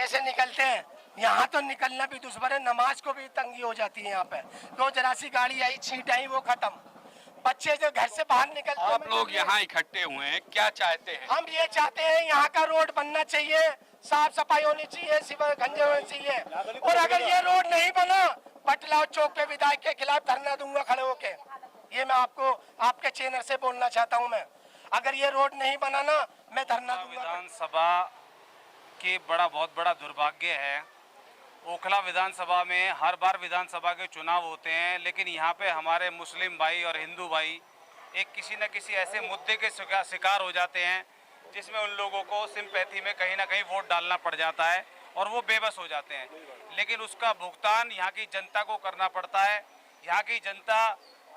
कैसे निकलते हैं। यहाँ तो निकलना भी दुश्मन है, नमाज को भी तंगी हो जाती है। यहाँ पे तो जरा सी गाड़ी आई, छींट आई, वो खत्म। बच्चे जो घर से बाहर निकलते हैं। आप लोग यहाँ इकट्ठे हुए हैं, क्या चाहते हैं? हम ये चाहते हैं यहाँ का रोड बनना चाहिए, साफ सफाई होनी चाहिए, सिवर गंजे होने चाहिए। और अगर ये रोड नहीं बना, पटलाव चौक पे विधायक के खिलाफ धरना दूंगा खड़े होके। ये मैं आपको आपके चैनल से बोलना चाहता हूँ। मैं अगर ये रोड नहीं बना ना, मैं धरना दूंगा। विधानसभा के बहुत बड़ा दुर्भाग्य है। ओखला विधानसभा में हर बार विधानसभा के चुनाव होते हैं, लेकिन यहाँ पे हमारे मुस्लिम भाई और हिंदू भाई एक किसी न किसी ऐसे मुद्दे के शिकार हो जाते हैं जिसमें उन लोगों को सिंपैथी में कहीं ना कहीं वोट डालना पड़ जाता है और वो बेबस हो जाते हैं। लेकिन उसका भुगतान यहाँ की जनता को करना पड़ता है। यहाँ की जनता,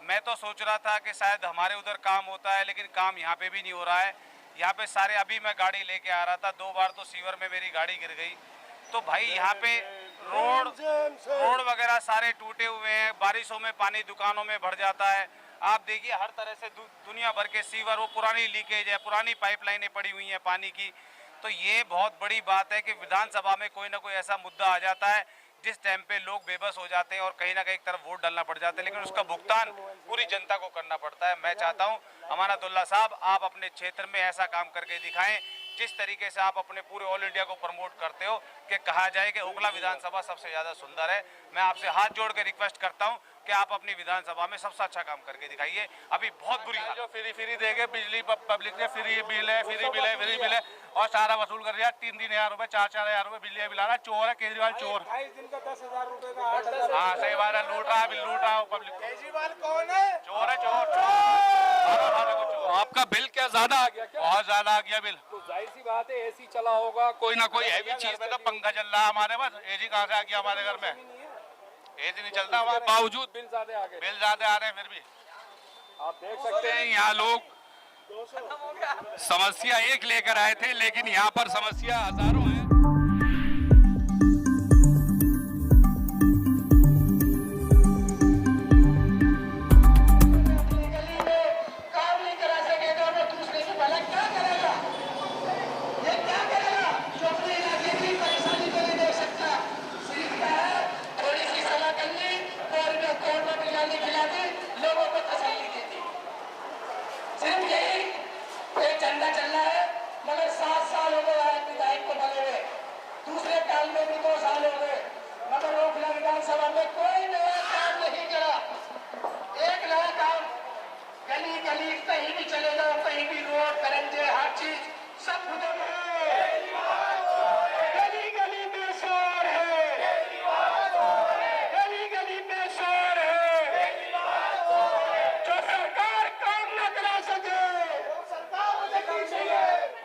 मैं तो सोच रहा था कि शायद हमारे उधर काम होता है, लेकिन काम यहाँ पे भी नहीं हो रहा है। यहाँ पे सारे, अभी मैं गाड़ी लेके आ रहा था, 2 बार तो सीवर में मेरी गाड़ी गिर गई। तो भाई यहाँ पे रोड वगैरह सारे टूटे हुए हैं, बारिशों में पानी दुकानों में भर जाता है। आप देखिए हर तरह से दुनिया भर के सीवर, वो पुरानी लीकेज है, पुरानी पाइपलाइनें पड़ी हुई हैं पानी की। तो ये बहुत बड़ी बात है कि विधानसभा में कोई ना कोई ऐसा मुद्दा आ जाता है जिस टाइम पे लोग बेबस हो जाते हैं और कहीं ना कहीं एक तरफ वोट डालना पड़ जाता है, लेकिन उसका भुगतान पूरी जनता को करना पड़ता है। मैं चाहता हूं अमानतुल्लाह साहब, आप अपने क्षेत्र में ऐसा काम करके दिखाएं जिस तरीके से आप अपने पूरे ऑल इंडिया को प्रमोट करते हो, कि कहा जाए कि ओखला विधानसभा सबसे ज़्यादा सुंदर है। मैं आपसे हाथ जोड़ के रिक्वेस्ट करता हूं कि आप अपनी विधानसभा में सबसे अच्छा काम करके दिखाइए। अभी बहुत बुरी हालत, जो फ्री देंगे, बिजली पब्लिक ने फ्री बिल है और सारा वसूल कर दिया। 3-3 हज़ार रुपए, 4-4 हज़ार रुपए बिजली बिल आ रहा है। चोर है केजरीवाल, चोर। 28 दिन का 10,000 रुपए का 8,000। हाँ सही बात है, लूट रहा है पब्लिक। केजरीवाल कौन है? चोर है, चोर। आपका बिल क्या ज्यादा आ गया? क्या बहुत ज्यादा आ गया बिल। तो जाहिर सी बात है, एसी चला होगा, कोई ना कोई हैवी चीज में तो पंखा चल रहा है हमारे पास, एसी कहाँ से आ गया हमारे घर में? एसी नहीं चलता हमारे, बावजूद बिल ज्यादा आ गए। बिल ज्यादा आ रहे हैं। फिर भी आप देख सकते हैं यहाँ लोग समस्या एक लेकर आए थे, लेकिन यहाँ पर समस्या हजारों है। चंदा चल रहा है, मगर 7 साल हो गए आए विधायक को बने हुए। दूसरे काल में भी 2 साल हो गए, मगर ओखला विधानसभा में कोई नया काम नहीं करा। एक नया काम, गली गली कहीं भी चले जाओ, कहीं भी रोड करंजे हर चीज सब उधर है। गली गली में शोर है, गली गली में शोर है। जो सरकार काम न करा सके,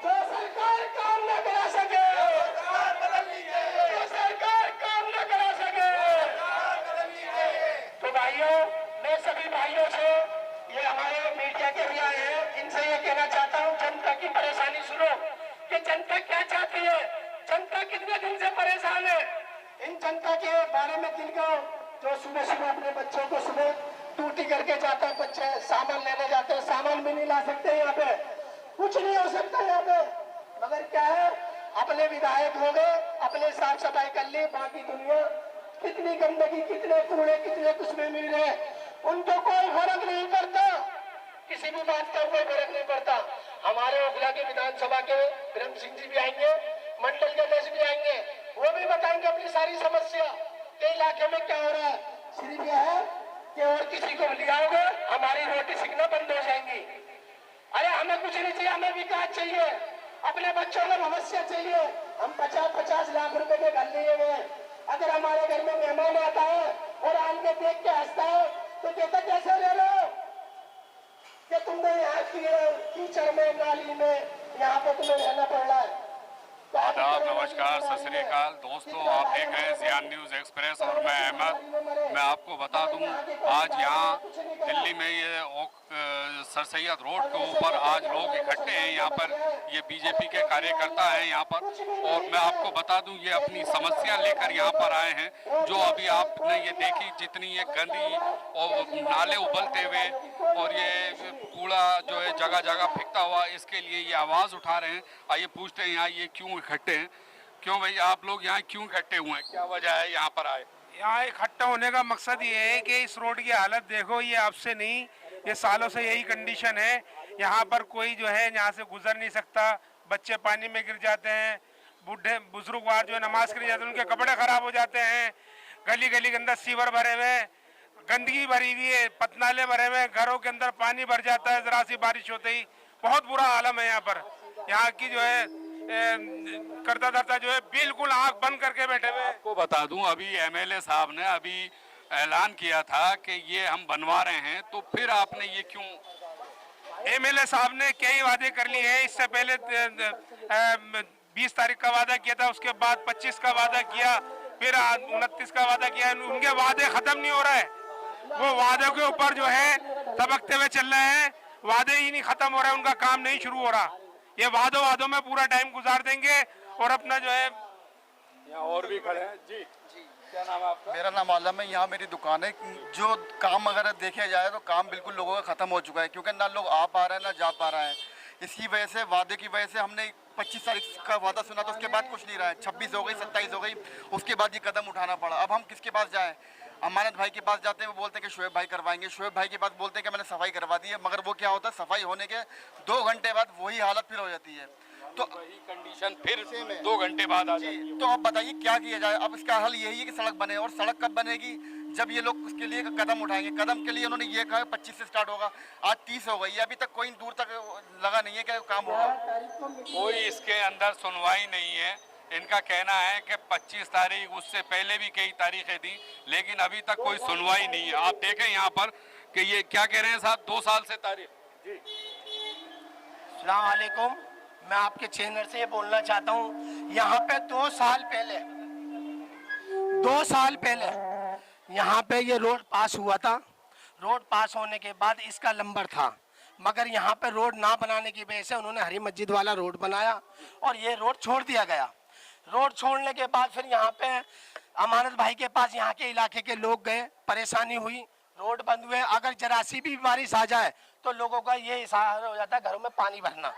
जो सरकार काम न करा सके, जो सरकार काम न करा सके। तो भाइयों, मैं सभी भाइयों से, ये हमारे मीडिया के भी आए हैं, इनसे ये कहना चाहता हूँ, जनता की परेशानी सुनो कि जनता क्या चाहती है। जनता कितने दिन से परेशान है। इन जनता के बारे में गिनगाओ, जो सुबह सुबह अपने बच्चों को सुबह ड्यूटी करके जाते हैं, बच्चे सामान लेने जाते हैं, सामान भी नहीं ला सकते यहाँ पे, कुछ नहीं हो सकता यहाँ पे। मगर क्या है, अपने विधायक हो गए, अपने साफ सफाई कर ली, बाकी दुनिया कितनी गंदगी, कितने कूड़े, कितने कुछ में मिल रहे, उनको कोई फर्क नहीं पड़ता। किसी भी बात का कोई फर्क नहीं पड़ता। हमारे ओखला की विधानसभा के ब्रह्म सिंह जी भी आएंगे, मंडल के अध्यक्ष भी आएंगे, वो भी बताएंगे अपनी सारी समस्या के इलाके में क्या हो रहा है। सिर्फ यह है कि और किसी को लियाओगे, हमारी रोटी सीखना बंद हो जाएंगी। अरे हमें कुछ नहीं चाहिए, हमें विकास चाहिए, अपने बच्चों को भविष्य चाहिए। हम 50-50 लाख रुपए के घर लिए हुए, अगर हमारे घर में मेहमान आता है और आन के देख के हंसता है तो कहता कैसे ले रहे हो कि तुमने यहाँ कीचड़ में, नाली में, यहाँ पे तुम्हें रहना पड़ रहा है। आदाब, नमस्कार, सत श्री अकाल दोस्तों, आप देख रहे हैं ज़ियान न्यूज़ एक्सप्रेस और मैं अहमद। मैं आपको बता दूं, आज यहाँ दिल्ली में ये सर सैयद रोड के ऊपर आज लोग इकट्ठे हैं। यहाँ पर ये बीजेपी के कार्यकर्ता हैं यहाँ पर, और मैं आपको बता दूं ये अपनी समस्या लेकर यहाँ पर आए हैं। जो अभी आपने ये देखी, जितनी ये गंदी और नाले उबलते हुए और ये कूड़ा जो है जगह जगह फेंकता हुआ, इसके लिए ये आवाज़ उठा रहे हैं। आइए पूछते हैं यहाँ ये क्यों इकट्ठे हैं। क्यों भाई आप लोग यहाँ क्यों इकट्ठे हुए हैं, क्या वजह है यहाँ पर आए? यहाँ इकट्ठा होने का मकसद ये है कि इस रोड की हालत देखो, ये आपसे नहीं, ये सालों से यही कंडीशन है। यहाँ पर कोई जो है यहाँ से गुजर नहीं सकता, बच्चे पानी में गिर जाते हैं, बूढ़े बुजुर्गवार जो है नमाज के लिए जाते हैं उनके कपड़े खराब हो जाते हैं, गली गली के अंदर सीवर भरे हुए हैं, गंदगी भरी हुई है, पतनाले भरे हुए हैं, घरों के अंदर पानी भर जाता है जरा सी बारिश होते ही। बहुत बुरा आलम है यहाँ पर। यहाँ की जो है करता धरता जो है बिल्कुल आंख बंद करके बैठे हुए हैं। आपको बता दूं अभी एमएलए साहब ने अभी ऐलान किया था कि ये हम बनवा रहे हैं, तो फिर आपने ये क्यों? एमएलए साहब ने कई वादे कर लिए हैं। इससे पहले 20 तारीख का वादा किया था, उसके बाद 25 का वादा किया, फिर 29 का वादा किया। उनके वादे खत्म नहीं हो रहा है, वो वादों के ऊपर जो है दबकते हुए चल रहे हैं, वादे ही नहीं खत्म हो रहे, उनका काम नहीं शुरू हो रहा। ये वादों में पूरा टाइम गुजार देंगे और अपना जो है। यहाँ और भी खड़े हैं जी, क्या नाम है आपका? मेरा नाम आलम है। यहाँ मेरी दुकान है। जो काम अगर देखा जाए तो काम बिल्कुल लोगों का ख़त्म हो चुका है, क्योंकि ना लोग आ पा रहे हैं ना जा पा रहे हैं। इसी वजह से वादे की वजह से हमने 25 तारीख का वादा सुना था, उसके बाद कुछ नहीं रहा है। 26 हो गई, 27 हो गई, उसके बाद ये कदम उठाना पड़ा। अब हम किसके पास जाएँ? अमानत भाई के पास जाते हैं, वो बोलते हैं कि शोएब भाई करवाएंगे। शोएब भाई के पास बोलते हैं कि मैंने सफाई करवा दी है, मगर वो क्या होता है, सफाई होने के 2 घंटे बाद वही हालत फिर हो जाती है। तो वही कंडीशन फिर 2 घंटे बाद आ जाए। तो अब बताइए क्या किया जाए? अब इसका हल यही है कि सड़क बने, और सड़क कब बनेगी? जब ये लोग उसके लिए कदम उठाएंगे। कदम के लिए उन्होंने ये कहा 25 से स्टार्ट होगा, आज 30 हो गई है, अभी तक कोई दूर तक लगा नहीं है कि काम होगा। कोई इसके अंदर सुनवाई नहीं है। इनका कहना है कि 25 तारीख, उससे पहले भी कई तारीखें थी, लेकिन अभी तक कोई सुनवाई नहीं है। आप देखें यहाँ पर कि ये क्या कह रहे हैं साहब, 2 साल से तारीख। अस्सलाम वालेकुम, मैं आपके चैनल से ये बोलना चाहता हूँ, यहाँ पे 2 साल पहले यहाँ पे ये रोड पास हुआ था। रोड पास होने के बाद इसका नंबर था, मगर यहाँ पे रोड ना बनाने की वजह से उन्होंने हरी मस्जिद वाला रोड बनाया और ये रोड छोड़ दिया गया। रोड छोड़ने के बाद फिर यहाँ पे अमानत भाई के पास यहाँ के इलाके के लोग गए, परेशानी हुई, रोड बंद हुए। अगर जरा सी भी बारिश आ जाए तो लोगों का ये सहारा हो जाता है घरों में पानी भरना।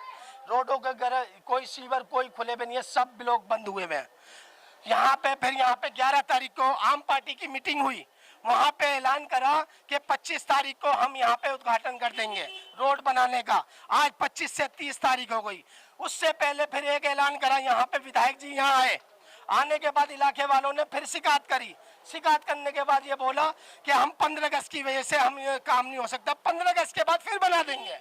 रोडों के घर कोई सीवर कोई खुले भी नहीं है, सब लोग बंद हुए हुए हैं। यहाँ पे 11 तारीख को आम पार्टी की मीटिंग हुई, वहाँ पे ऐलान करा कि 25 तारीख को हम यहाँ पे उद्घाटन कर देंगे रोड बनाने का। आज 25 से 30 तारीख हो गई। उससे पहले फिर एक ऐलान करा, यहाँ पे विधायक जी यहाँ आए। आने के बाद इलाके वालों ने फिर शिकायत करी। शिकायत करने के बाद ये बोला कि हम 15 अगस्त की वजह से हम ये काम नहीं हो सकता, 15 अगस्त के बाद फिर बना देंगे।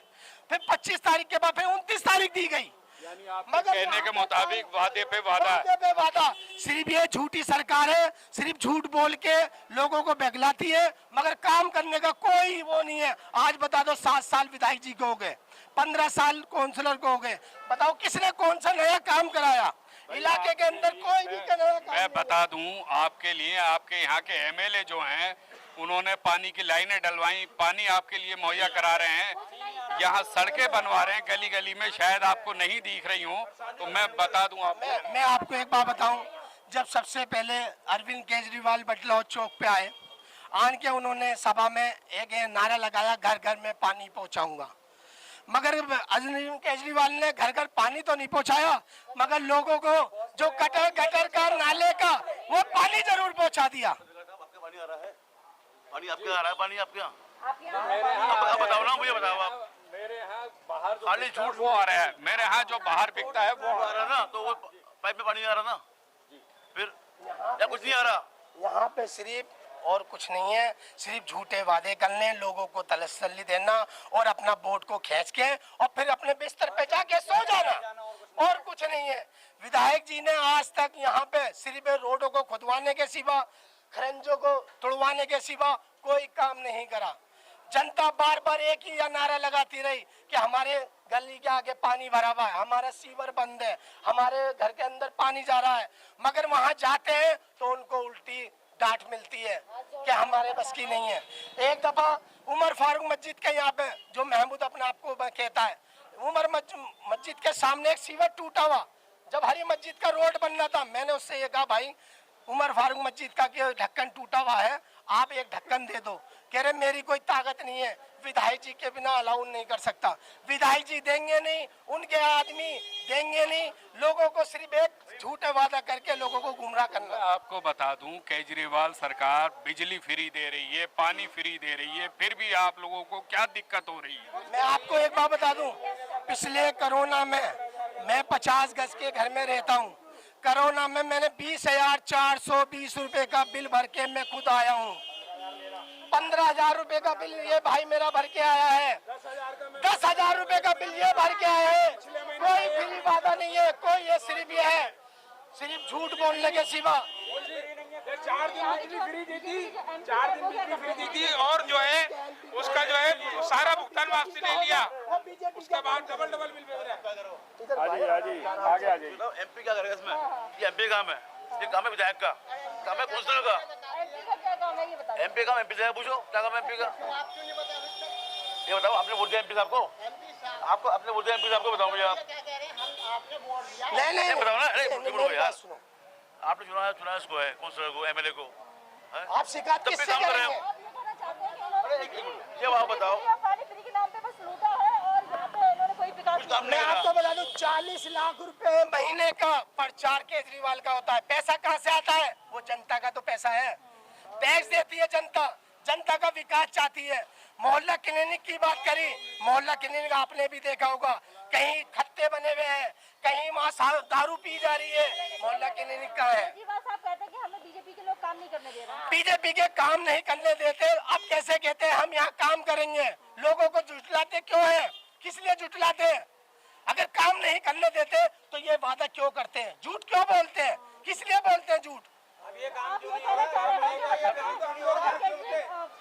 फिर 25 तारीख के बाद फिर 29 तारीख दी गई। मगर कहने के मुताबिक वादे पे वादा। सिर्फ ये झूठी सरकार है, सिर्फ झूठ बोल के लोगों को बहलाती है, मगर काम करने का कोई वो नहीं है। आज बता दो 7 साल विधायक जी को हो गए, 15 साल काउंसलर को हो गए, बताओ किसने कौन सा नया काम कराया इलाके के अंदर? कोई भी नया काम। मैं बता दूं आपके लिए, आपके यहाँ के एमएलए जो हैं उन्होंने पानी की लाइनें डलवाई, पानी आपके लिए मुहैया करा रहे हैं, यहाँ सड़कें बनवा रहे हैं गली गली में, शायद आपको नहीं दिख रही हूँ, तो मैं बता दूं आपको। मैं आपको एक बात बताऊं, जब सबसे पहले अरविंद केजरीवाल बटलौर चौक पे आए, आन के उन्होंने सभा में एक नारा लगाया, घर घर में पानी पहुंचाऊंगा। मगर अरविंद केजरीवाल ने घर घर पानी तो नहीं पहुंचाया, मगर लोगों को जो गटर का नाले का वो पानी जरूर पहुंचा दिया। पानी आपके आ रहा है, पानी आपके यहाँ बताओ ना, मुझे बताओ आप। मेरे यहाँ बाहर खाली झूठ वो आ रहा है, मेरे यहाँ जो बाहर बिकता है वो आ रहा है ना, तो वो पाइप में पानी आ रहा ना, फिर या कुछ नहीं आ रहा। यहाँ पे सिर्फ और कुछ नहीं है, सिर्फ झूठे वादे करने, लोगों को तसल्ली देना और अपना वोट को खींच के और फिर अपने बिस्तर पे जाके सो जाना, और कुछ नहीं है। विधायक जी ने आज तक यहाँ पे सिर्फ रोडों को खुदवाने के सिवा, खरंजों को तोड़वाने के सिवा कोई काम नहीं करा। जनता बार बार एक ही नारा लगाती रही कि हमारे गली के आगे पानी भरा हुआ है, हमारा सीवर बंद है, हमारे घर के अंदर पानी जा रहा है, मगर वहां जाते हैं तो उनको उल्टी डांट मिलती है कि हमारे बस की नहीं है। एक दफा उमर फारूक मस्जिद के यहाँ पे, जो महमूद अपने आप को कहता है, उमर मस्जिद के सामने एक सीवर टूटा हुआ, जब हरी मस्जिद का रोड बनना था, मैंने उससे ये कहा, भाई उमर फारूक मस्जिद का ढक्कन टूटा हुआ है, आप एक ढक्कन दे दो। कह रहे मेरी कोई ताकत नहीं है, विधायक जी के बिना अलाउ नहीं कर सकता। विधायक जी देंगे नहीं, उनके आदमी देंगे नहीं, लोगों को सिर्फ एक झूठे वादा करके लोगों को गुमराह करना। आपको बता दूं, केजरीवाल सरकार बिजली फ्री दे रही है, पानी फ्री दे रही है, फिर भी आप लोगों को क्या दिक्कत हो रही है? मैं आपको एक बात बता दूं, पिछले कोरोना में मैं 50 गज के घर में रहता हूं। कोरोना में मैंने 20,420 रुपए का बिल भर के मैं खुद आया हूं। 15,000 रुपए का बिल ये भाई मेरा भर के आया है। 10,000 रुपए का बिल ये भर के आया है। कोई फ्री वादा नहीं है, कोई ये सिर्फ ये है, सिर्फ झूठ बोलने के सिवा। 4 दिन बिजली फ्री दी थी, 4 दिन बिजली फ्री दी थी, और जो है उसका जो है सारा भुगतान वापसी ले लिया। उसके बाद डबल बिल भेज रहा है। एमपी क्या करेगा इसमें? ये एमपी काम है, ये काम है विधायक का, काम है काउंसलर का। एमपी का एमपी से पूछो क्या काम है एमपी का, ये बताओ। आपने वोट दिया एमपी साहब को? आपको आपने वोट दिया एमपी साहब को? बताओ मुझे आप। नहीं बताओ ना, मेरी बात सुनो। आपने चुना इसको है, काउंसलर को, एमएलए को। आप शिकायत तब भी किससे काम कर रहे करेंगे? हो। ये वहाँ बताओ, कुछ काम मैं नहीं आपको करा। बता दूं, 40 लाख रुपए महीने का प्रचार केजरीवाल का होता है। पैसा कहाँ से आता है? वो जनता का तो पैसा है, टैक्स देती है जनता, जनता का विकास चाहती है। मोहल्ला क्लिनिक की बात करी, मोहल्ला क्लिनिक आपने भी देखा होगा, कहीं खत्ते बने हुए हैं, कहीं वहाँ दारू पी जा रही है। मोहल्ला क्लिनिक का है। बीजेपी के लोग काम नहीं करने दे रहे हैं। बीजेपी के काम नहीं करने देते, अब कैसे कहते हैं हम यहाँ काम करेंगे? लोगों को जुटलाते क्यों है? किस लिए जुटलाते हैं? अगर काम नहीं करने देते तो ये वादा क्यों करते हैं? झूठ क्यों बोलते हैं? किस लिए बोलते हैं झूठ?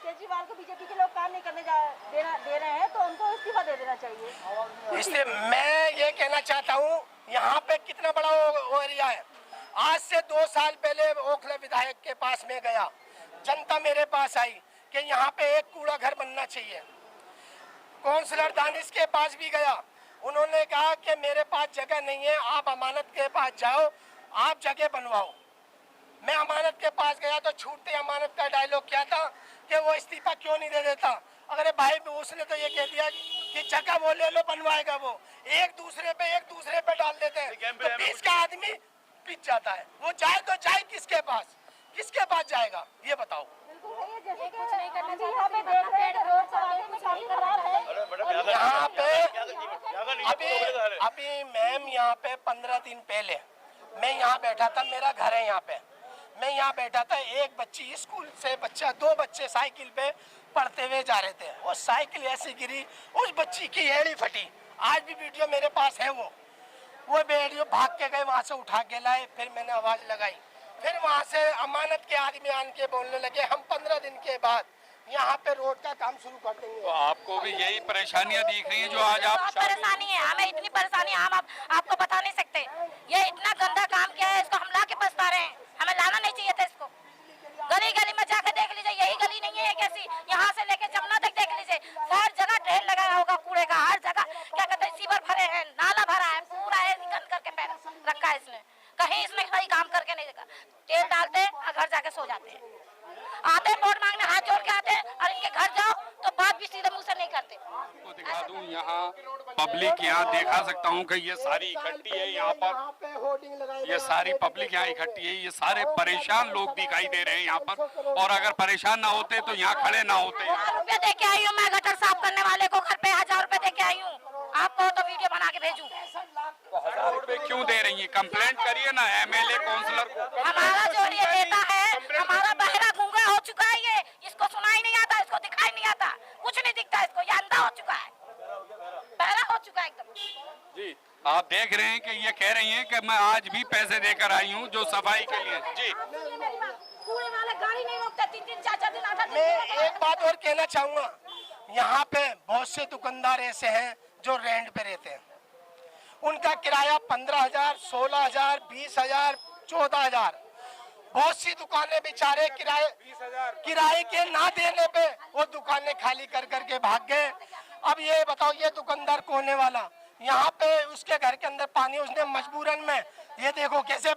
केजरीवाल को बीजेपी के लोग काम नहीं करने दे रहे हैं, तो उनको इस्तीफा दे देना चाहिए। इसलिए मैं ये कहना चाहता हूँ, यहाँ पे कितना बड़ा वो एरिया है। आज से 2 साल पहले ओखला विधायक के पास में गया, जनता मेरे पास आई कि यहाँ पे एक कूड़ा घर बनना चाहिए। काउंसलर दानिश के पास भी गया, उन्होंने कहा कि मेरे पास जगह नहीं है, आप अमानत के पास जाओ, आप जगह बनवाओ। मैं अमानत के पास गया तो छूटते अमानत का डायलॉग क्या था कि वो इस्तीफा क्यों नहीं दे देता। अरे भाई उसने तो ये कह दिया कि जगह वो ले लो, बनवाएगा वो। एक दूसरे पे डाल देते हैं, तो 20 का आदमी पिच जाता है। वो जाए तो जाए किसके पास जाएगा ये बताओ। यहाँ पे अभी मैम यहाँ पे 15 दिन पहले मैं यहाँ बैठा था, मेरा घर है यहाँ पे, मैं यहाँ बैठा था। एक बच्ची स्कूल से दो बच्चे साइकिल पे पढ़ते हुए जा रहे थे, वो साइकिल ऐसी गिरी, उस बच्ची की एड़ी फटी। आज भी वीडियो मेरे पास है। वो वीडियो भाग के गए, वहाँ से उठा के लाए, फिर मैंने आवाज लगाई, फिर वहाँ से अमानत के आदमी आन के बोलने लगे हम 15 दिन के बाद यहाँ पे रोड का काम शुरू कर देंगे। तो आपको भी यही परेशानियां दिख रही हैं जो आज आप? परेशानी है हमें, इतनी परेशानी हम आपको बता नहीं सकते। ये इतना गंदा काम किया है, इसको हम ला के पछता रहे हैं। हमें लाना नहीं चाहिए था इसको। गली गली में जाकर देख लीजिए, यही गली नहीं है कैसी, यहाँ से लेके जमुना तक देख लीजिए, हर जगह ड्रेन लगाया होगा कूड़े का, हर जगह क्या कहते हैं सीवर भरे हैं, नाला भरा है, पूरा है निकल करके पैर रखा है इसने। कहीं इसने सही काम करके नहीं देखा। तेल डालते और घर जाके सो जाते हैं, आते वोट मांगने हाथ जोड़ के आते, और इनके घर जाओ तो बात भी सीधे मुंह से नहीं करते। आपको दिखा दूं, यहाँ पब्लिक यहाँ देखा सकता हूँ कि ये सारी इकट्ठी है यहाँ पर, ये सारी पब्लिक यहाँ इकट्ठी है। ये सारे परेशान लोग दिखाई दे रहे हैं यहाँ पर, और अगर परेशान ना होते तो यहाँ खड़े ना होते। 1000 रुपए दे के आई हूँ मैं, गटर साफ करने वाले को घर पे 1000 रुपए दे के आई हूँ। आपको तो वीडियो बना के भेजूं। 1000 रुपए क्यों दे रही है? कंप्लेंट करिए ना एमएलए काउंसलर को। हमारा जो ये नेता है, हमारा बहरा गूंगा हो चुका है, ये इसको सुनाई नहीं आता, इसको दिखाई नहीं आता, कुछ नहीं दिखता इसको, ये अंधा हो चुका है, बहरा हो चुका है एकदम। जी आप देख रहे हैं कि ये कह रही हैं कि मैं आज भी पैसे देकर आई हूँ जो सफाई के लिए। जी कूड़े वाले गाड़ी नहीं रोकते, 3-3, 4-4 दिन 8-8 दिन। मैं एक बात और कहना चाहूँगा, यहाँ पे बहुत से दुकानदार ऐसे हैं जो रेंट पे रहते हैं, उनका किराया 15,000, 16,000, 20,000, 14,000। बहुत सी दुकानें बेचारे किराए के ना देने पे वो दुकानें खाली कर करके भाग गए। अब ये बताओ ये दुकानदार कोने वाला, यहाँ पे उसके घर के अंदर पानी, उसने मजबूरन में ये देखो कैसे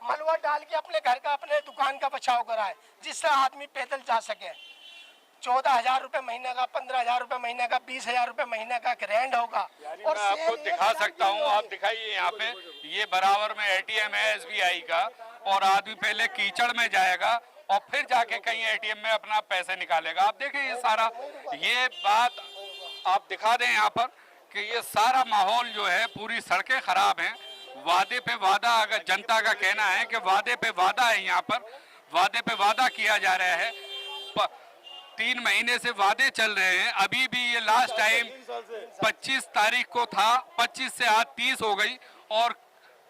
मलबा डाल के अपने घर का अपने दुकान का बचाव करा है, जिससे आदमी पैदल जा सके। 14,000 रुपए महीने का, 15,000 रुपए महीने का, 20,000 रुपए महीने का रेंट होगा। और मैं आपको दिखा सकता हूँ, आप दिखाइए यहाँ पे, ये बराबर में एटीएम है एसबीआई का, और आदमी पहले कीचड़ में जाएगा और फिर जाके कहीं एटीएम में अपना पैसे निकालेगा। आप देखिए ये सारा, ये बात आप दिखा दें यहाँ पर कि ये सारा माहौल जो है, पूरी सड़कें खराब हैं, वादे पे वादा, अगर जनता का कहना है कि वादे पे वादा है, यहाँ पर वादे पे वादा किया जा रहा है। 3 महीने से वादे चल रहे हैं, अभी भी ये लास्ट टाइम 25 तारीख को था, 25 से आज 30 हो गई और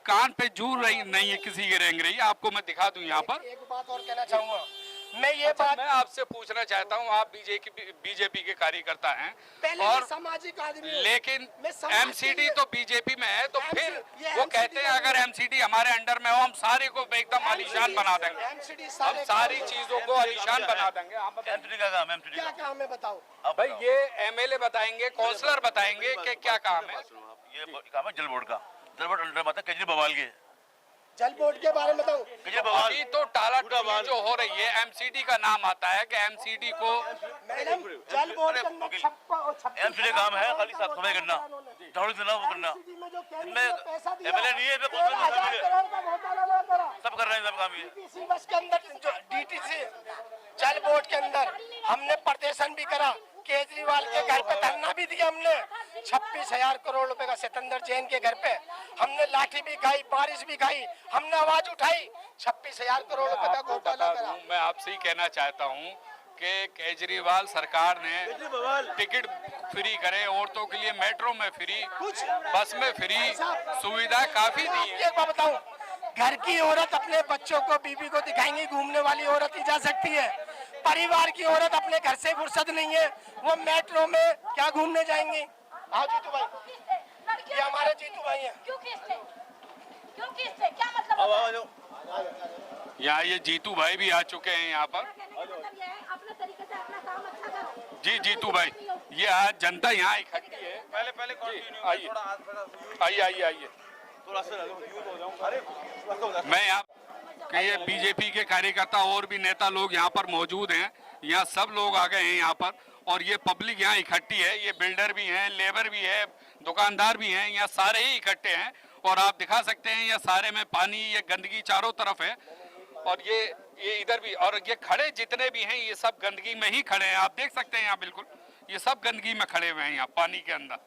कान पे जूर रही नहीं है किसी की रेंग रही। आपको मैं दिखा दूं यहाँ पर। एक बात और कहना चाहूंगा मैं, ये बात मैं आपसे पूछना चाहता हूँ, आप बीजेपी के कार्यकर्ता हैं पहले और मैं सामाजिक आदमी हूं। लेकिन मैं समाज के एमसीडी लिए- तो बीजेपी में है, तो फिर ये वो MCD कहते हैं अगर एमसीडी हमारे अंडर में हो, हम सारे को एकदम आलीशान बना देंगे, MCD हम सारी चीजों को आलीशान बना देंगे। आप बताइए। एमसीडी का काम है, एमसीडी क्या काम है बताओ। भाई ये एमएलए बताएंगे, काउंसलर बताएंगे कि क्या काम है। ये काम है जल बोर्ड का। जल बोर्ड अंडर में आता है केजरीवाल बवाल के। जल बोर्ड के बारे में बताऊं। केजरीवाल अभी तो टाला जो हो रही है, एमसीडी का नाम आता है कि एमसीडी को मैडम जल बोर्ड के अंदर 56 एमसीडी काम है खाली साफ सफाई करना, झाड़ू देना, वो करना। MCD में जो केंद्र इनमें ने पैसा दिया, एमएलए नहीं है, इसमें कौन सा 1,000 करोड़ का घोटाला ना करा। सब कर रहे हैं, सब काम ये। डीटीसी बस के अंदर जो डीटीसी जल बोर्ड के अंदर हमने प्रदर्शन भी करा, केजरीवाल के घर पे धरना भी दिया हमने। 26,000 करोड़ रुपए का सितंदर जैन के घर पे हमने लाठी भी खाई, बारिश भी खाई, हमने आवाज उठाई। 26,000 करोड़ रुपए का घोटाला करा। मैं आपसे ही कहना चाहता हूँ कि केजरीवाल सरकार ने टिकट फ्री करे, औरतों के लिए मेट्रो में फ्री, बस में फ्री सुविधा काफी दी है। एक बात बताऊं, घर की औरत अपने बच्चों को, बीबी को दिखाएंगी, घूमने वाली औरत ही जा सकती है। परिवार की औरत अपने घर से फुर्सत नहीं है, वो मेट्रो में क्या घूमने जाएंगी। हाँ जीतू भाई, ये हमारे जीतू भाई हैं। क्यों खींचते? क्यों खींचते? क्या मतलब होता है? यहाँ ये जीतू भाई भी आ चुके हैं यहाँ पर। कहने का मतलब ये है, अपने तरीके से अपना काम अच्छा करो। जी जीतू भाई, ये आज जनता यहाँ इकट्ठी है। पहले आइए आइए आइए आइए। मैं यहाँ कि ये बीजेपी के कार्यकर्ता और भी नेता लोग यहाँ पर मौजूद हैं, यहाँ सब लोग आ गए हैं यहाँ पर, और ये पब्लिक यहाँ इकट्ठी है। ये बिल्डर भी हैं, लेबर भी है, दुकानदार भी हैं, यहाँ सारे ही इकट्ठे हैं। और आप दिखा सकते हैं ये सारे में पानी, ये गंदगी चारों तरफ है, और ये इधर भी, और ये खड़े जितने भी हैं ये सब गंदगी में ही खड़े हैं। आप देख सकते हैं यहाँ बिल्कुल ये सब गंदगी में खड़े हुए हैं यहाँ पानी के अंदर।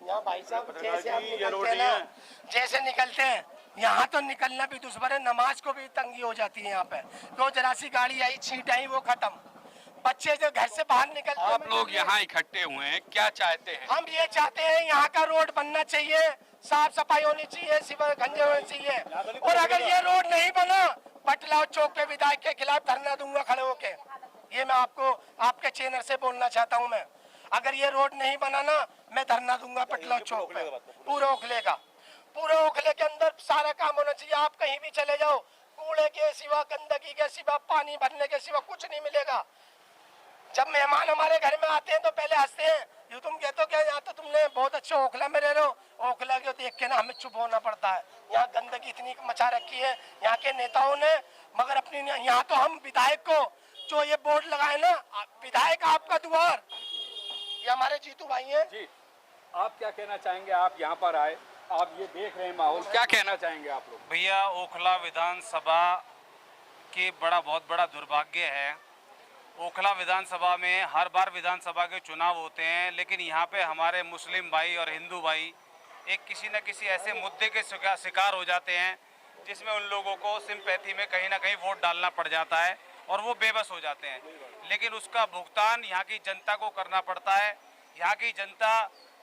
यहाँ भाई साहब जैसे आप निकलते हैं ना, जैसे निकलते हैं यहाँ तो निकलना भी दुश्मन है, नमाज को भी तंगी हो जाती है यहाँ पे। तो जरा सी गाड़ी आई, छींट आई, वो खत्म। बच्चे जो घर से बाहर निकलते हैं, आप लोग यहाँ इकट्ठे हुए हैं, क्या चाहते हैं? हम ये चाहते हैं यहाँ का रोड बनना चाहिए, साफ सफाई होनी चाहिए, सिवर गंजे होने चाहिए। और अगर ये रोड नहीं बना, पटलाव चौक पे विधायक के खिलाफ धरना दूंगा खड़े होके। ये मैं आपको आपके चैनल से बोलना चाहता हूँ। मैं अगर ये रोड नहीं बना ना, मैं धरना दूंगा पटलाव चौक पे, पूरे ओखले का। पूरे ओखले के अंदर सारा काम होना चाहिए। आप कहीं भी चले जाओ, कूड़े के सिवा, गंदगी के सिवा, पानी भरने के सिवा कुछ नहीं मिलेगा। जब मेहमान हमारे घर में आते हैं तो पहले हंसते हैं, ये तुम कहते हो क्या, यहाँ तो तुमने बहुत अच्छा ओखला में रह रहे हो। ओखला के देख के ना हमें चुप होना पड़ता है। यहाँ गंदगी इतनी मचा रखी है यहाँ के नेताओं ने, मगर अपनी यहाँ तो हम विधायक को जो ये बोर्ड लगाए ना, विधायक आपका द्वार, ये हमारे जीतू भाई हैं। जी, आप क्या कहना चाहेंगे? आप यहाँ पर आए, आप ये देख रहे हैं माहौल, क्या कहना चाहेंगे आप लोग? भैया, ओखला विधानसभा के बहुत बड़ा दुर्भाग्य है। ओखला विधानसभा में हर बार विधानसभा के चुनाव होते हैं, लेकिन यहाँ पे हमारे मुस्लिम भाई और हिंदू भाई एक किसी न किसी ऐसे मुद्दे के शिकार हो जाते हैं जिसमें उन लोगों को सिंपैथी में कहीं ना कहीं वोट डालना पड़ जाता है और वो बेबस हो जाते हैं। लेकिन उसका भुगतान यहाँ की जनता को करना पड़ता है। यहाँ की जनता,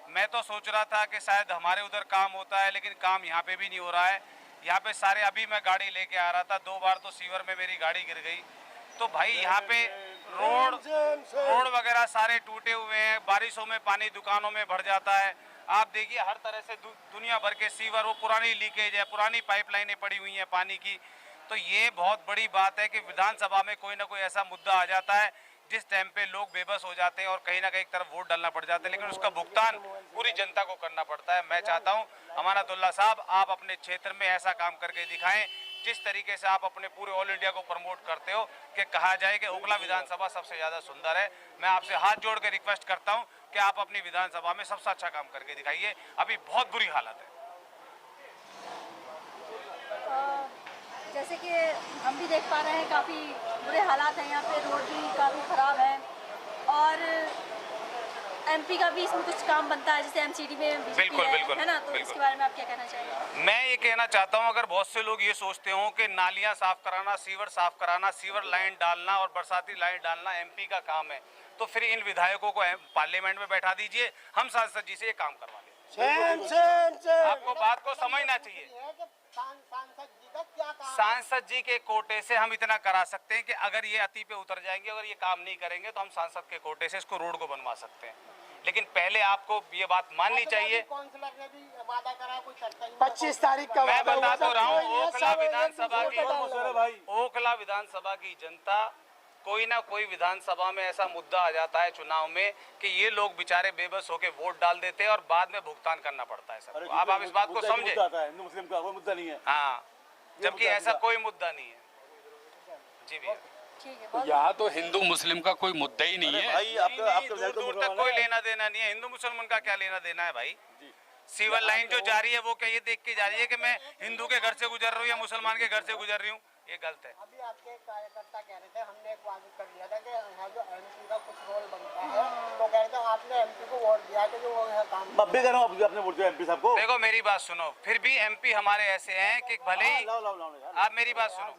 मैं तो सोच रहा था कि शायद हमारे उधर काम होता है, लेकिन काम यहाँ पे भी नहीं हो रहा है। यहाँ पे सारे, अभी मैं गाड़ी लेके आ रहा था, 2 बार तो सीवर में मेरी गाड़ी गिर गई। तो भाई यहाँ पे रोड वगैरह सारे टूटे हुए हैं, बारिशों में पानी दुकानों में भर जाता है। आप देखिए हर तरह से दुनिया भर के सीवर, वो पुरानी लीकेज है, पुरानी पाइपलाइनें पड़ी हुई हैं पानी की। तो ये बहुत बड़ी बात है कि विधानसभा में कोई ना कोई ऐसा मुद्दा आ जाता है जिस टाइम पे लोग बेबस हो जाते हैं और कहीं ना कहीं एक तरफ वोट डालना पड़ जाता है, लेकिन उसका भुगतान पूरी जनता को करना पड़ता है। मैं चाहता हूं अमानतुल्लाह साहब, आप अपने क्षेत्र में ऐसा काम करके दिखाएं जिस तरीके से आप अपने पूरे ऑल इंडिया को प्रमोट करते हो कि कहा जाए कि ओखला विधानसभा सबसे ज़्यादा सुंदर है, मैं आपसे हाथ जोड़ के रिक्वेस्ट करता हूं कि आप अपनी विधानसभा में सबसे अच्छा काम करके दिखाइए। अभी बहुत बुरी हालत है। जैसे कि हम भी देख पा रहे हैं काफ़ी बुरे हालात हैं यहाँ पे, रोड भी काफ़ी ख़राब है और एमपी का भी इसमें कुछ काम बनता है, जैसे एमसीडी में बिल्कुल, है ना, तो इसके बारे में आप क्या कहना चाहेंगे? मैं ये कहना चाहता हूं, अगर बहुत से लोग ये सोचते हो कि नालियां साफ कराना, सीवर साफ कराना, सीवर लाइन डालना और बरसाती लाइन डालना एमपी का काम है, तो फिर इन विधायकों को पार्लियामेंट में बैठा दीजिए, हम सांसद जी से ये काम करवा लें। आपको बात को समझना चाहिए। सांसद जी के कोटे से हम इतना करा सकते हैं कि अगर ये अति पे उतर जाएंगे, अगर ये काम नहीं करेंगे तो हम सांसद के कोटे से इसको रोड को बनवा सकते हैं, लेकिन पहले आपको ये बात माननी चाहिए। 25 तारीख का मैं बता तो रहा हूँ, ये ओखला सब विधानसभा की जनता, कोई ना कोई विधानसभा में ऐसा मुद्दा आ जाता है चुनाव में कि ये लोग बेचारे बेबस होके वोट डाल देते हैं और बाद में भुगतान करना पड़ता है सबको। आप इस बात को समझे। हिंदू मुस्लिम का कोई मुद्दा नहीं है। हाँ, जबकि ऐसा कोई मुद्दा नहीं है। जी भैया, तो यहाँ तो हिंदू मुस्लिम का कोई मुद्दा ही नहीं है। दूर दूर तक कोई लेना देना नहीं है। हिंदू मुसलमान का क्या लेना देना है भाई? सीवर लाइन जो जा रही है वो क्या ये देख के जा रही है कि मैं हिंदू के घर से गुजर रहा हूँ या मुसलमान के घर से गुजर रही हूँ? ये गलत है। अभी आपके कार्यकर्ता कह रहे थे, हमने एक वादा कर लिया था कि यहाँ जो एमपी का कुछ रोल बनता है, तो कह रहे थे आपने एमपी को वोट दिया कि जो वो यहाँ काम मैं भी कह रहा हूँ, आपने वोट दिया एमपी साहब को। देखो मेरी बात सुनो, फिर भी एमपी हमारे ऐसे हैं कि भले ही आप मेरी बात सुनो,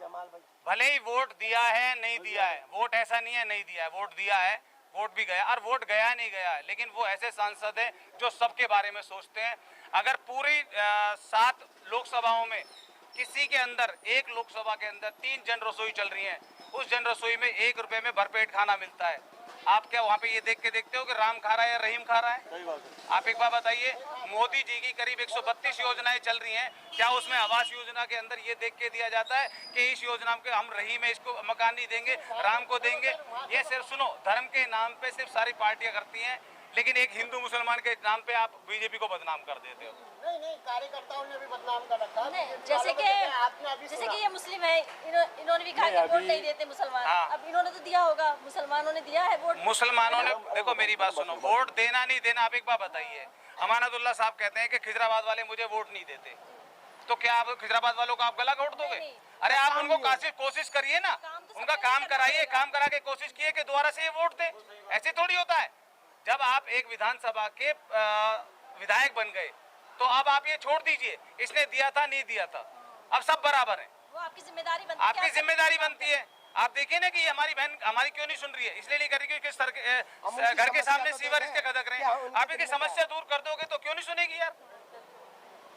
भले ही वोट दिया है नहीं दिया है, वोट ऐसा नहीं है नहीं दिया है, वोट दिया है, वोट भी गया और वोट गया नहीं गया है, लेकिन वो ऐसे सांसद हैं जो सबके बारे में सोचते हैं। अगर पूरी 7 लोकसभाओं में किसी के अंदर, एक लोकसभा के अंदर 3 जन रसोई चल रही हैं, उस जन रसोई में 1 रुपए में भरपेट खाना मिलता है। आप क्या वहाँ पे ये देख के देखते हो कि राम खा रहा है या रहीम खा रहा है? आप एक बात बताइए, मोदी जी की करीब 132 योजनाएं चल रही हैं, क्या उसमें आवास योजना के अंदर ये देख के दिया जाता है कि इस योजना के हम रहीम है, इसको मकान नहीं देंगे, राम को देंगे? ये सिर्फ सुनो, धर्म के नाम पे सिर्फ सारी पार्टियां करती हैं, लेकिन एक हिंदू मुसलमान के नाम पे आप बीजेपी को बदनाम कर देते हो। नहीं, कार्यकर्ताओं ने भी बदनाम कर रखा है। जैसे कि ये मुस्लिम है, इन्होंने भी कहा कि वोट नहीं देते मुसलमान। हाँ। अब इन्होंने तो दिया होगा, मुसलमानों ने दिया है वोट। मुसलमानों ने, देखो मेरी बात सुनो, वोट देना नहीं देना आप एक बात बताइए। अमानतुल्लाह साहब कहते हैं कि खिजराबाद वाले मुझे वोट नहीं देते, तो क्या आप खिजराबाद वालों को आप गला घोट दोगे? अरे आप उनको कोशिश करिए ना, उनका काम कराइए, काम करा के कोशिश किए कि दोबारा से ये वोट दे। ऐसे थोड़ी होता है। जब आप एक विधानसभा के विधायक बन गए तो अब आप ये छोड़ दीजिए, इसने दिया था नहीं दिया था, अब सब बराबर है। वो आपकी जिम्मेदारी बनती है। आपकी जिम्मेदारी बनती है। आप देखिए ना कि ये हमारी बहन हमारी क्यों नहीं सुन रही है, इसलिए नहीं कर रही क्योंकि घर के सामने सीवर इसके खदक रहे हैं। आप इसकी समस्या दूर कर दोगे तो क्यों नहीं सुनेगी यार?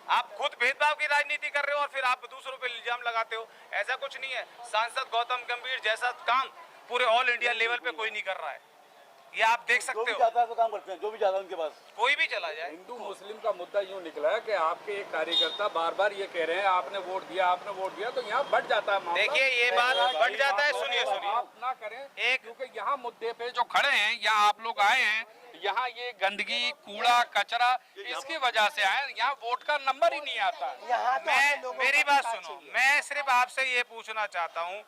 आप खुद भेदभाव की राजनीति कर रहे हो और फिर आप दूसरों पे इल्जाम लगाते हो। ऐसा कुछ नहीं है। सांसद गौतम गंभीर जैसा काम पूरे ऑल इंडिया लेवल पे कोई नहीं कर रहा है, ये आप देख सकते हो। तो काम करते हैं, जो भी जाता है उनके पास, कोई भी चला जाए। हिंदू मुस्लिम का मुद्दा यूँ निकला है कि आपके एक कार्यकर्ता बार बार ये कह रहे हैं आपने वोट दिया, आपने वोट दिया, तो यहाँ बढ़ जाता है। देखिए ये बात बढ़ जाता है। सुनिए आप ना करें एक, क्योंकि यहाँ मुद्दे पे जो खड़े हैं, यहाँ आप लोग आए हैं, यहाँ ये गंदगी, कूड़ा, कचरा, इसकी वजह से आए, यहाँ वोट का नंबर ही नहीं आता। मेरी बात सुनो, मैं सिर्फ आपसे ये पूछना चाहता हूँ,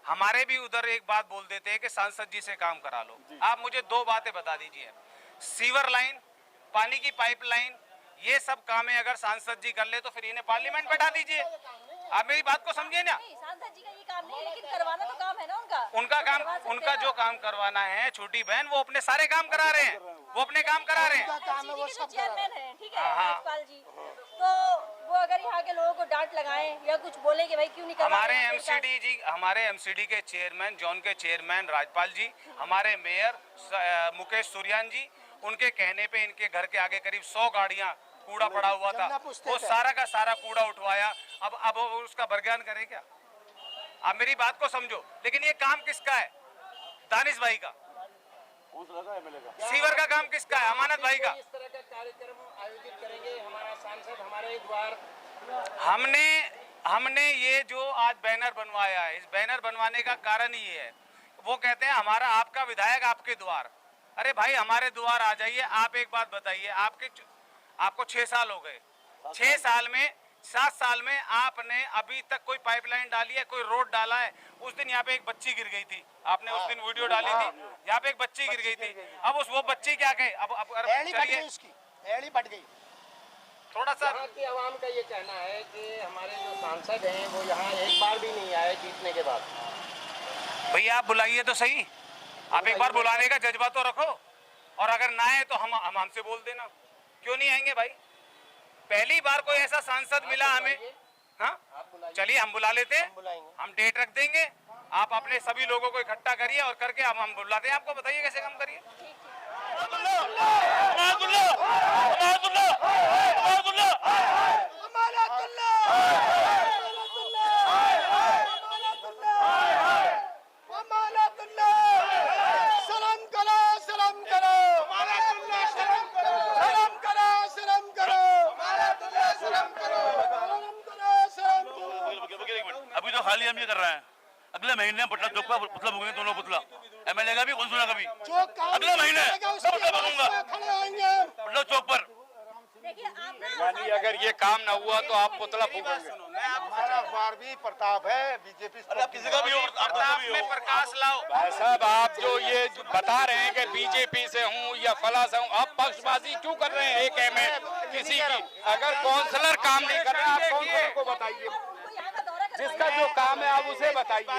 हमारे भी उधर एक बात बोल देते हैं कि सांसद जी से काम करा लो। आप मुझे 2 बातें बता दीजिए, सीवर लाइन, पानी की पाइपलाइन, ये सब कामें अगर सांसद जी कर ले तो फिर इन्हें पार्लियामेंट बैठा दीजिए। आप मेरी बात को समझिए ना। सांसद जी का ये काम नहीं, लेकिन करवाना तो काम है ना उनका काम, उनका जो काम करवाना है, छोटी बहन वो अपने सारे काम करा रहे हैं, वो अपने काम करा रहे हैं। चेयरमैन है, ठीक है राजपाल जी, तो वो अगर यहाँ के लोगों को डांट लगाएं या कुछ बोले कि भाई क्यों नहीं करवा रहे हैं। हमारे एमसीडी के चेयरमैन, जोन के चेयरमैन राजपाल जी, हमारे मेयर मुकेश सूर्यान जी, उनके कहने पे इनके घर के आगे करीब 100 गाड़ियां कूड़ा पड़ा हुआ था, वो सारा का सारा कूड़ा उठवाया। अब उसका बरगयान करे क्या? आप मेरी बात को समझो। लेकिन ये काम किसका है? दानिश भाई का। सीवर का काम किसका है? अमानत भाई का। इस तरह का कार्यक्रम आयोजित करेंगे हमारा सांसद हमारे द्वार। हमने ये जो आज बैनर बनवाया है, इस बैनर बनवाने का कारण ये है, वो कहते हैं हमारा आपका विधायक आपके द्वार। अरे भाई हमारे द्वार आ जाइए। आप एक बात बताइए, आपको 6 साल हो गए, 6 साल में 7 साल में आपने अभी तक कोई पाइपलाइन डाली है, कोई रोड डाला है? उस दिन यहाँ पे एक बच्ची गिर गई थी, आपने उस दिन वीडियो डाली थी, यहाँ पे एक बच्ची गिर गई थी। अब वो बच्ची क्या कहे, अब चलिए एड़ी पट गई। थोड़ा सा यहाँ की आवाम का ये कहना है कि हमारे जो सांसद हैं वो यहाँ एक बार भी नहीं आए जीतने के बाद। भैया आप बुलाइए तो सही, आप एक बार बुलाने का जज्बा तो रखो, और अगर ना आए तो हमसे बोल देना, क्यों नहीं आएंगे भाई? पहली बार कोई ऐसा सांसद मिला हमें। हाँ चलिए हम बुला लेते हैं, हम डेट रख देंगे, आप अपने सभी लोगों को इकट्ठा करिए और करके हम बुलाते हैं आपको। बताइए कैसे काम करिए। अभी तो खाली हम ये कर रहे हैं, अगले महीने पुतला चौक पर पुतला भूखेंगे दोनों पुतला। एमएलए का भी कौन सुना कभी? अगले महीने पुतला भूखूंगा पुतला चौक पर। यानी अगर ये काम ना हुआ तो आप पुतला फूकोगे? बार भी प्रताप है बीजेपी। अरे आप किसी का भी हो, प्रताप में प्रकाश लाओ। भाई साहब आप जो ये बता रहे हैं कि बीजेपी से हूँ या फला से हूँ, आप पक्षबाजी क्यों कर रहे हैं? एक एम किसी की अगर काउंसलर काम नहीं कर रहे, आप काउंसलर को बताइए, जिसका जो काम है आप उसे बताइए।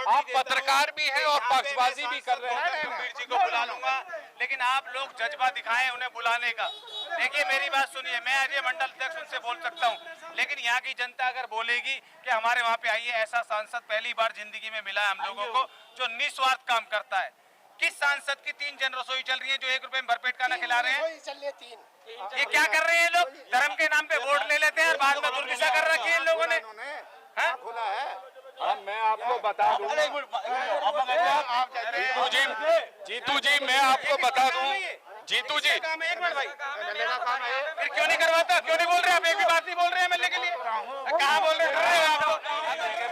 आप पत्रकार भी हैं और पक्षबाजी भी कर रहे हैं। गंभीर जी को बुला लूंगा, लेकिन आप लोग जज्बा दिखाएं उन्हें बुलाने का। देखिए मेरी बात सुनिए, मैं अजय मंडल अध्यक्ष उनसे बोल सकता हूं, लेकिन यहाँ की जनता अगर बोलेगी कि हमारे वहाँ पे आइए, ऐसा सांसद पहली बार जिंदगी में मिला है हम लोगों को जो निस्वार्थ काम करता है। किस सांसद की 3 जन रसोई चल रही है जो 1 रुपए में भरपेट खाना खिला रहे हैं? ये क्या कर रहे हैं लोग? धर्म के नाम पे वोट ले लेते हैं और बाद में दुर्दिशा कर रखी है इन लोगों ने। खुला है। अब मैं आपको बता दूं, जीतू जी मैं आपको बता दूं, जीतू जी एक मिनट भाई, फिर क्यों नहीं करवाता? क्यों नहीं बोल रहे आप? एक भी बात नहीं बोल रहे हैं एमएलए के लिए, कहाँ बोल रहे हैं आपको?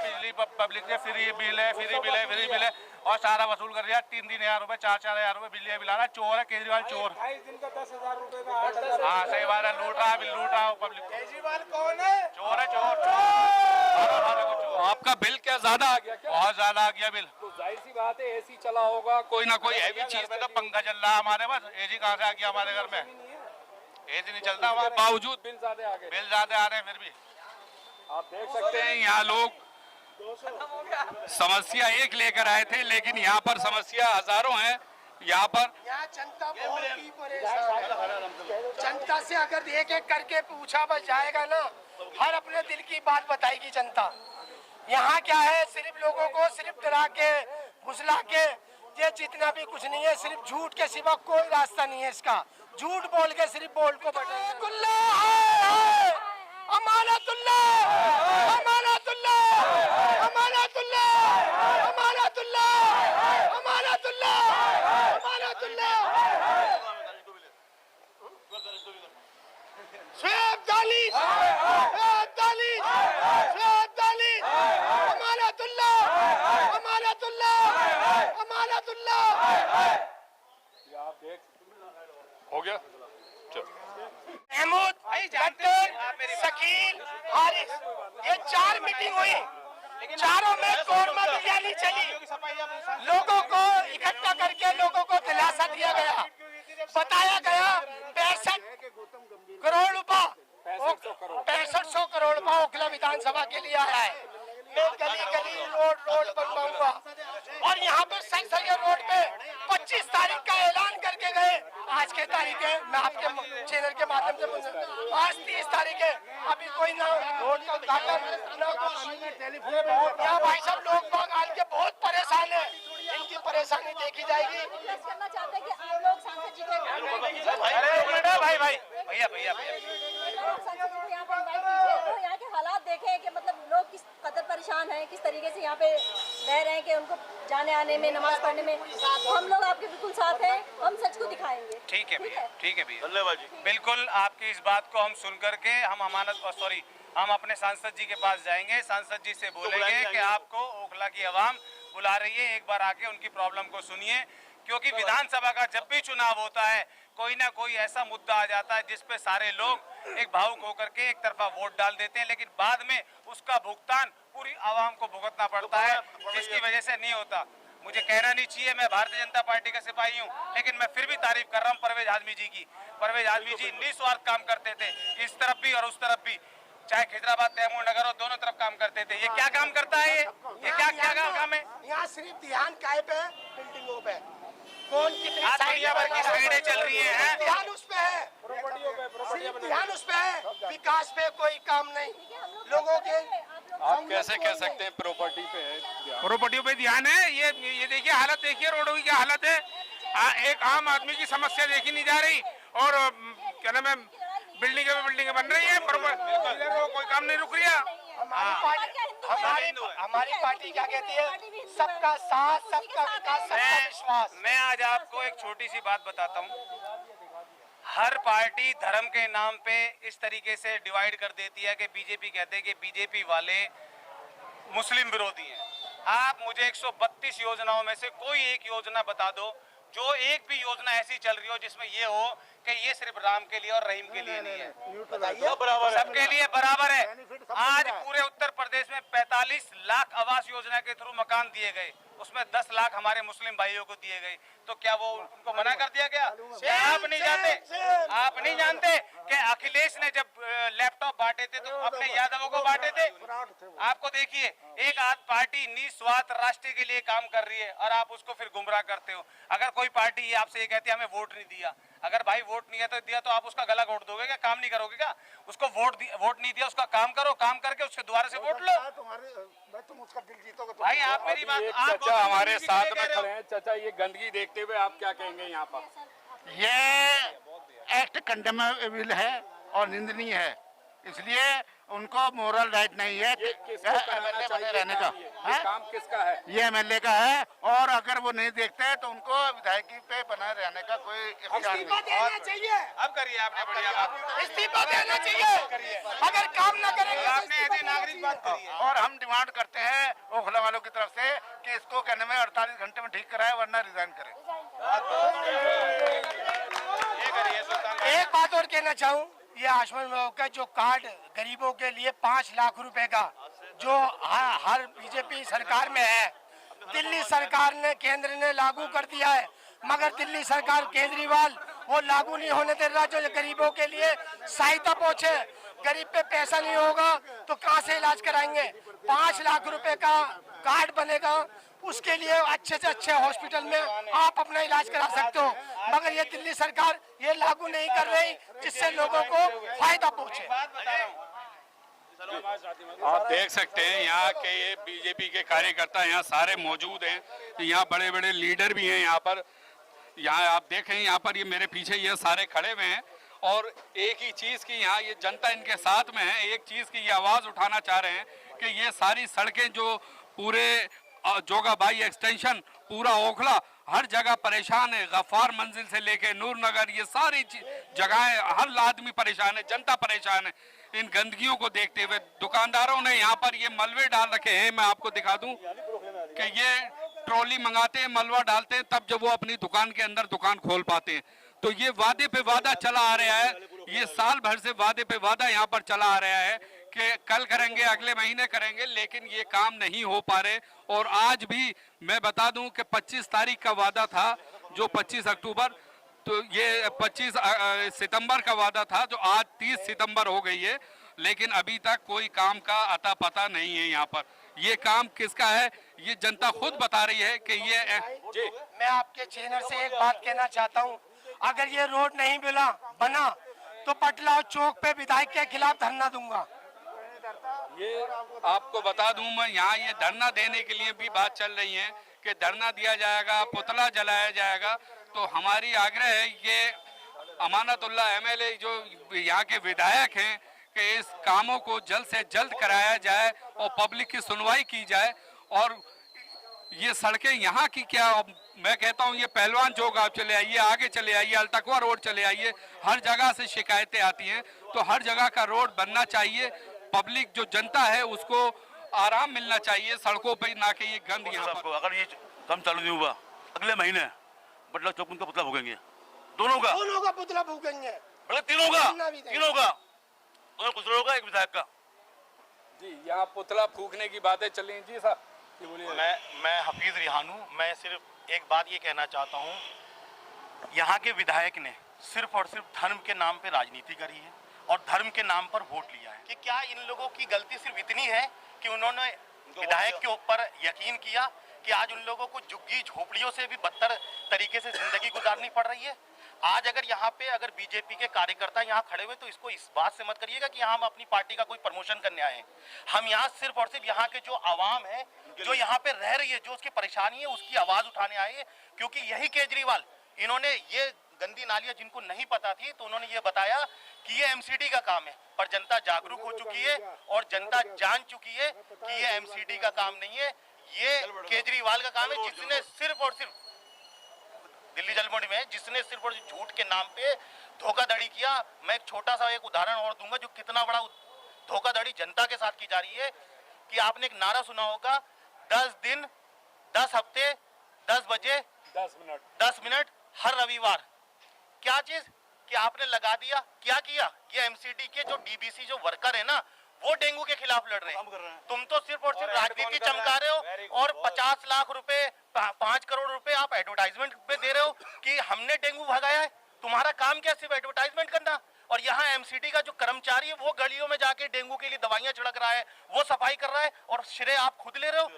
बिजली पब्लिक से फ्री बिल है, फ्री बिल है, फ्री बिल है, और सारा वसूल कर दिया। 3-3 हज़ार रुपए, 4-4 हज़ार रुपए बिजली बिल आ रहा है। चोर है केजरीवाल, चोर। 22 दिन का 10,000 रुपए का 8,000। हाँ सही बात है, लूट रहा है, बिल लूट रहा है पब्लिक। केजरीवाल कौन है? चोर है, चोर। आपका बिल क्या ज्यादा आ गया? क्या बहुत ज्यादा आ गया बिल। तो जाहिर सी बात है एसी चला होगा, कोई ना कोई हैवी चीज में तो पंखा चल रहा है हमारे पास, एसी कहाँ से आ गया हमारे घर में? एसी नहीं चलता हमारे बावजूद बिल ज्यादा आ गए। बिल ज्यादा आ रहे हैं फिर भी। आप देख सकते हैं यहाँ लोग समस्या एक लेकर आए थे, लेकिन यहाँ पर समस्या हजारों हैं। यहाँ पर जनता बहुत ही परेशान है। जनता से अगर एक एक करके पूछा बस जाएगा ना, हर अपने दिल की बात बताएगी जनता। यहाँ क्या है, सिर्फ लोगों को सिर्फ डरा के घुसला के, ये जितना भी कुछ नहीं है, सिर्फ झूठ के सिवा कोई रास्ता नहीं है इसका। झूठ बोल के सिर्फ बोल को हो गया। महमूद, शकील, हारिस, ये 4 मीटिंग हुई, चारों में कोरमा बिरयानी चली। लोगों को इकट्ठा करके लोगों को दिलासा दिया गया, बताया गया 65 करोड़ रुपया, 6500 करोड़ रुपया ओखला विधानसभा के लिए आया है। मैं गली गली रोड बनवाऊंगा, और यहाँ पे संसदीय रोड पे 25 तारीख का ऐलान करके गए। आज के तारीख है, मैं आपके चैनल के माध्यम से बोल सकता हूं, आज 30 तारीख है, अभी कोई ना रोड का उद्घाटन ना कुछ। यहाँ भाई साहब लोग बाग आज के बहुत परेशान है, इनकी परेशानी देखी जाएगी। करना चाहते हैं कि आप लोग सांसद जी को भैया सांसद जी को यहाँ पे इनवाइट कीजिए, तो यहाँ के हालात देखें कि मतलब लोग किस कदर परेशान हैं, किस तरीके से यहाँ पे रह रहे हैं कि उनको जाने आने में, नमाज पढ़ने में। हम लोग आपके बिल्कुल साथ हैं, हम सच को दिखाएंगे। ठीक है भैया, ठीक है भैया, धन्यवाद जी। बिल्कुल आपकी इस बात को हम सुन करके हम अपने सांसद जी के पास जाएंगे, सांसद जी से बोलेंगे कि आपको ओखला की आवाम बुला रही है, एक बार आके उनकी प्रॉब्लम को सुनिए। क्योंकि विधानसभा का जब भी चुनाव होता है, कोई ना कोई ऐसा मुद्दा आ जाता है जिस पे सारे लोग एक भावुक होकर के एक तरफा वोट डाल देते हैं, लेकिन बाद में उसका भुगतान पूरी आवाम को भुगतना पड़ता है, जिसकी वजह से नहीं होता। मुझे कहना नहीं चाहिए, मैं भारतीय जनता पार्टी का सिपाही हूँ, लेकिन मैं फिर भी तारीफ कर रहा हूँ परवेज हाशमी जी की। परवेज हाशमी जी निस्वार्थ काम करते थे, इस तरफ भी और उस तरफ भी, चाहे खिजराबाद तैमूर नगर हो, दोनों तरफ काम करते थे। ये क्या काम करता है, ये क्या काम है? यहाँ सिर्फ ध्यान काय पे है? बिल्डिंगों पे। कौन कितनी आज दुनिया भर की साइडें चल रही हैं, ध्यान उस पे है, सिर्फ ध्यान उस पे है, विकास पे कोई काम नहीं। लोगों के आप कैसे कह सकते हैं प्रॉपर्टी पे है? प्रॉपर्टियों पे ध्यान है। ये देखिए हालत, देखिए रोडों की क्या हालत है। एक आम आदमी की समस्या देखी नहीं जा रही और क्या नाम है, बिल्डिंगें बन रही है, कोई काम नहीं रुक रहा। हमारी पार्टी क्या कहती है? सबका साथ, सबका विकास, सबका विश्वास। मैं आज आपको एक छोटी सी बात बताता हूँ। हर पार्टी धर्म के नाम पे इस तरीके से डिवाइड कर देती है कि बीजेपी कहते हैं कि बीजेपी वाले मुस्लिम विरोधी हैं। आप मुझे 132 योजनाओं में से कोई एक योजना बता दो जो एक भी योजना ऐसी चल रही हो जिसमें ये हो कि ये सिर्फ राम के लिए और रहीम के लिए नहीं है, सबके लिए बराबर है। आज पूरे उत्तर प्रदेश में 45 लाख आवास योजना के थ्रू मकान दिए गए, उसमें 10 लाख हमारे मुस्लिम भाइयों को दिए गए, तो क्या वो उनको मना कर दिया गया? आप नहीं जानते कि अखिलेश ने जब लैपटॉप बांटे थे तो अपने यादवों को बांटे थे? आपको देखिए, एक आध पार्टी निस्वार्थ राष्ट्र के लिए काम कर रही है और आप उसको फिर गुमराह करते हो। अगर कोई पार्टी आपसे ये कहती है हमें वोट नहीं दिया, अगर भाई वोट नहीं है तो दिया तो आप उसका गला घोट दोगे क्या? काम नहीं करोगे क्या? उसको वोट नहीं दिया, उसका काम करो, काम करके उसके दोबारा से वोट लो। तुम उसका दिल जीतोगे तो भाई आप मेरी बात, आप चाचा हमारे साथ में खड़े हैं। चाचा, ये गंदगी देखते हुए आप क्या कहेंगे यहाँ पर? ये एक्ट कंडेमेबल है और निंदनीय है, इसलिए उनको मोरल राइट नहीं है एमएलए बने रहने का। ये काम किसका है? ये एमएलए का है, और अगर वो नहीं देखते हैं तो उनको विधायकी पे बना रहने का कोई इख्तियार इस्तीफा नहीं। देना चाहिए, अब करिए, आपने बढ़िया बात, इस्तीफा देना चाहिए। अगर काम न करेंगे तो आपने ऐसी नागरिक बात करी है। और हम डिमांड करते हैं ओखला वालों की तरफ से कि इसको कहने में 48 घंटे में ठीक कराए, वरना रिजाइन करें। एक बात और कहना चाहूँ, ये आयुष्मान विभाग का जो कार्ड गरीबों के लिए 5 लाख रुपए का जो हर बीजेपी सरकार में है, दिल्ली सरकार ने, केंद्र ने लागू कर दिया है, मगर दिल्ली सरकार केजरीवाल वो लागू नहीं होने दे रहा जो गरीबों के लिए सहायता पहुंचे। गरीब पे पैसा नहीं होगा तो कहां से इलाज कराएंगे? 5 लाख रुपए का कार्ड बनेगा, उसके लिए अच्छे से अच्छे हॉस्पिटल में आप अपना इलाज करा सकते हो, मगर ये दिल्ली सरकार ये लागू नहीं कर रही जिससे लोगों को फायदा पहुंचे। आप देख सकते हैं यहाँ के ये बीजेपी के कार्यकर्ता यहाँ सारे मौजूद हैं, यहाँ बड़े बड़े लीडर भी हैं यहाँ पर। यहाँ आप देखें, यहाँ पर ये मेरे पीछे ये सारे खड़े हुए हैं और एक ही चीज़ की यहाँ ये जनता इनके साथ में है, एक चीज़ की ये आवाज़ उठाना चाह रहे हैं कि ये सारी सड़कें जो पूरे जोगाबाई एक्सटेंशन, पूरा ओखला, हर जगह परेशान है। गफ्फार मंजिल से लेके नूर नगर, ये सारी जगहें, हर आदमी परेशान है, जनता परेशान है इन गंदगियों को देखते हुए। दुकानदारों ने यहाँ पर ये मलबे डाल रखे हैं, मैं आपको दिखा दूं कि ये ट्रॉली मंगाते हैं, मलबा डालते हैं, तब जब वो अपनी दुकान के अंदर दुकान खोल पाते हैं। तो ये वादे पे वादा चला आ रहा है, ये साल भर से वादे पे वादा यहाँ पर चला आ रहा है कि कल करेंगे, अगले महीने करेंगे, लेकिन ये काम नहीं हो पा रहे। और आज भी मैं बता दूं कि 25 तारीख का वादा था, जो 25 अक्टूबर, तो ये 25 सितंबर का वादा था, जो आज 30 सितंबर हो गई है, लेकिन अभी तक कोई काम का अता पता नहीं है यहाँ पर। ये काम किसका है ये जनता खुद बता रही है कि ये जी। मैं आपके चैनल से एक बात कहना चाहता हूँ, अगर ये रोड नहीं बना तो पटला चौक पे विधायक के खिलाफ धरना दूंगा। ये आपको बता दूं मैं, यहाँ ये धरना देने के लिए भी बात चल रही है कि धरना दिया जाएगा, पुतला जलाया जाएगा। तो हमारी आग्रह है, ये अमानतुल्लाह एमएलए जो यहाँ के विधायक हैं, कि इस कामों को जल्द से जल्द कराया जाए और पब्लिक की सुनवाई की जाए। और ये सड़कें यहाँ की क्या, मैं कहता हूँ ये पहलवान चौक आप चले आइए, आगे चले आइए, अलतकवा रोड चले आइए, हर जगह से शिकायतें आती हैं। तो हर जगह का रोड बनना चाहिए, पब्लिक जो जनता है उसको आराम मिलना चाहिए सड़कों पे, ना कि ये गंद यहाँ पर। अगर ये काम चालू नहीं हुआ, अगले महीने पटना चौक उनका पुतला भूखेंगे, दोनों का पुतला भूखेंगे, तीनों का उन्हें कुछ होगा एक विधायक का। जी यहाँ पुतला फूकने की बातें चल रही जी साहब, ये बोलिए। मैं हफीज रिहान हूँ। मैं सिर्फ एक बात ये कहना चाहता हूँ, यहाँ के विधायक ने सिर्फ और सिर्फ धर्म के नाम पे राजनीति करी है और धर्म के नाम पर वोट लिया है। कि क्या इन लोगों की गलती सिर्फ इतनी है कि उन्होंने विधायक के ऊपर यकीन किया कि आज उन लोगों को झुग्गी झोपड़ियों से भी बदतर तरीके से जिंदगी गुजारनी पड़ रही है। आज अगर यहाँ पे अगर बीजेपी के कार्यकर्ता यहाँ खड़े हुए तो इसको इस बात से मत करिएगा कि हम अपनी पार्टी का कोई प्रमोशन करने आए हैं। हम यहाँ सिर्फ और सिर्फ यहाँ के जो आवाम है, जो यहाँ पे रह रही है, जो उसकी परेशानी है, उसकी आवाज उठाने आए हैं। क्योंकि यही केजरीवाल, इन्होंने ये गंदी नालियां जिनको नहीं पता थी तो उन्होंने ये बताया कि ये एमसीडी का काम है, पर जनता जागरूक हो चुकी है और जनता जान चुकी है कि ये एमसीडी का काम नहीं है, ये केजरीवाल का काम है, जिसने सिर्फ और सिर्फ दिल्ली जलमंडी में जिसने सिर्फ और सिर्फ झूठ के नाम पे धोखाधड़ी किया। मैं एक छोटा सा एक उदाहरण और दूंगा जो कितना बड़ा धोखाधड़ी जनता के साथ की जा रही है। कि आपने एक नारा सुना होगा, 10 दिन 10 हफ्ते 10 बजे 10 मिनट हर रविवार। क्या चीज कि आपने लगा दिया, क्या किया, ये एमसीडी के जो डीबीसी जो वर्कर है ना, वो डेंगू के खिलाफ लड़ रहे हैं। तुम तो सिर्फ और सिर्फ राजनीति चमका रहे हो और 50 लाख रुपए 5 करोड़ रुपए आप एडवर्टाइजमेंट पे दे रहे हो कि हमने डेंगू भगाया है। तुम्हारा काम क्या, सिर्फ एडवर्टाइजमेंट करना। और यहाँ एमसीडी का जो कर्मचारी है वो गलियों में जाके डेंगू के लिए दवाइयां छिड़क रहा है, वो सफाई कर रहा है और श्रेय आप खुद ले रहे हो।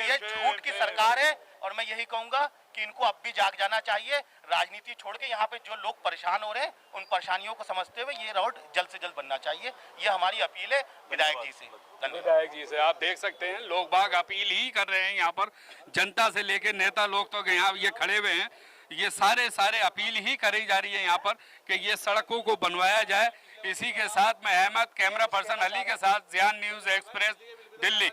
ये झूठ की सरकार है और मैं यही कहूंगा कि इनको अब भी जाग जाना चाहिए। राजनीति छोड़ के यहाँ पे जो लोग परेशान हो रहे हैं उन परेशानियों को समझते हुए ये रोड जल्द से जल्द बनना चाहिए। ये हमारी अपील है विधायक जी से। विधायक जी से आप देख सकते हैं लोग बाग अपील ही कर रहे हैं। यहाँ पर जनता से लेकर नेता लोग तो यहाँ ये खड़े हुए हैं, ये सारे अपील ही करी जा रही है यहाँ पर कि ये सड़कों को बनवाया जाए। इसी के साथ मैं अहमद, कैमरा पर्सन अली के साथ ज़ियान न्यूज़ एक्सप्रेस, दिल्ली।